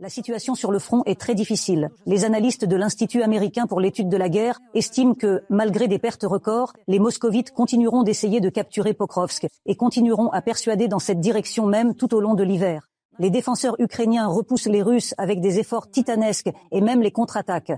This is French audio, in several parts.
La situation sur le front est très difficile. Les analystes de l'Institut américain pour l'étude de la guerre estiment que, malgré des pertes records, les moscovites continueront d'essayer de capturer Pokrovsk et continueront à persuader dans cette direction même tout au long de l'hiver. Les défenseurs ukrainiens repoussent les Russes avec des efforts titanesques et même les contre-attaques.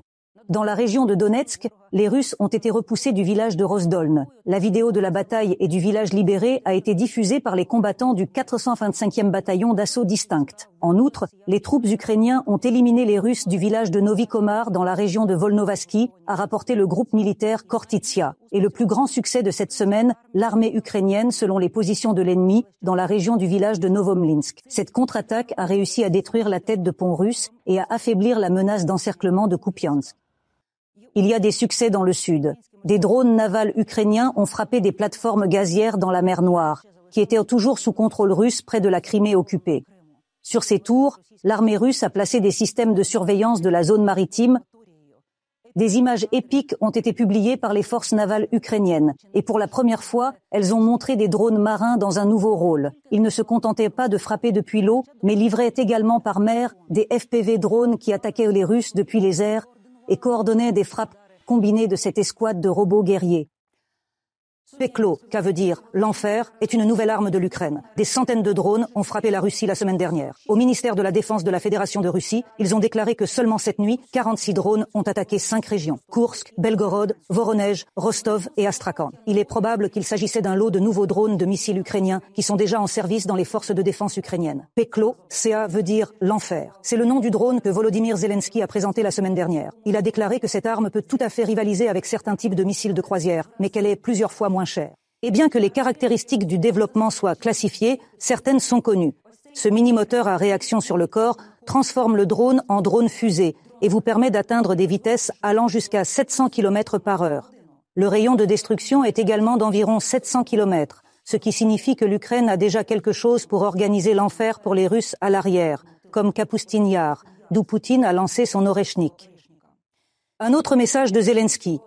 Dans la région de Donetsk, les Russes ont été repoussés du village de Rozdolne. La vidéo de la bataille et du village libéré a été diffusée par les combattants du 425e bataillon d'assaut distinct. En outre, les troupes ukrainiens ont éliminé les Russes du village de Novi Komar dans la région de Volnovaski, a rapporté le groupe militaire Khortytsia. Et le plus grand succès de cette semaine, l'armée ukrainienne selon les positions de l'ennemi dans la région du village de Novomlinsk. Cette contre-attaque a réussi à détruire la tête de pont russe et à affaiblir la menace d'encerclement de Kupiansk. Il y a des succès dans le sud. Des drones navals ukrainiens ont frappé des plateformes gazières dans la mer Noire, qui étaient toujours sous contrôle russe près de la Crimée occupée. Sur ces tours, l'armée russe a placé des systèmes de surveillance de la zone maritime. Des images épiques ont été publiées par les forces navales ukrainiennes. Et pour la première fois, elles ont montré des drones marins dans un nouveau rôle. Ils ne se contentaient pas de frapper depuis l'eau, mais livraient également par mer des FPV drones qui attaquaient les Russes depuis les airs et coordonnait des frappes combinées de cette escouade de robots guerriers. Peklo, qu'a veut dire l'enfer, est une nouvelle arme de l'Ukraine. Des centaines de drones ont frappé la Russie la semaine dernière. Au ministère de la Défense de la Fédération de Russie, ils ont déclaré que seulement cette nuit, 46 drones ont attaqué 5 régions. Kursk, Belgorod, Voronej, Rostov et Astrakhan. Il est probable qu'il s'agissait d'un lot de nouveaux drones de missiles ukrainiens qui sont déjà en service dans les forces de défense ukrainiennes. Peklo, CA veut dire l'enfer. C'est le nom du drone que Volodymyr Zelensky a présenté la semaine dernière. Il a déclaré que cette arme peut tout à fait rivaliser avec certains types de missiles de croisière, mais qu'elle est plusieurs fois moins chère. Et bien que les caractéristiques du développement soient classifiées, certaines sont connues. Ce mini-moteur à réaction sur le corps transforme le drone en drone fusée et vous permet d'atteindre des vitesses allant jusqu'à 700 km par heure. Le rayon de destruction est également d'environ 700 km, ce qui signifie que l'Ukraine a déjà quelque chose pour organiser l'enfer pour les Russes à l'arrière, comme Kapustin Yar, d'où Poutine a lancé son Oreshnik. Un autre message de Zelensky.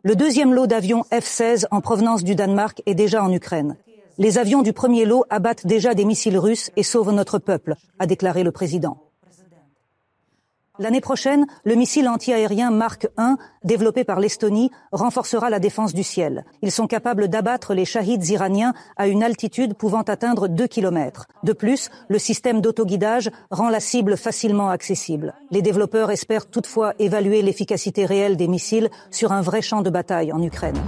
Le deuxième lot d'avions F-16 en provenance du Danemark est déjà en Ukraine. Les avions du premier lot abattent déjà des missiles russes et sauvent notre peuple, a déclaré le président. L'année prochaine, le missile anti-aérien Mark 1, développé par l'Estonie, renforcera la défense du ciel. Ils sont capables d'abattre les shahids iraniens à une altitude pouvant atteindre 2 km. De plus, le système d'autoguidage rend la cible facilement accessible. Les développeurs espèrent toutefois évaluer l'efficacité réelle des missiles sur un vrai champ de bataille en Ukraine.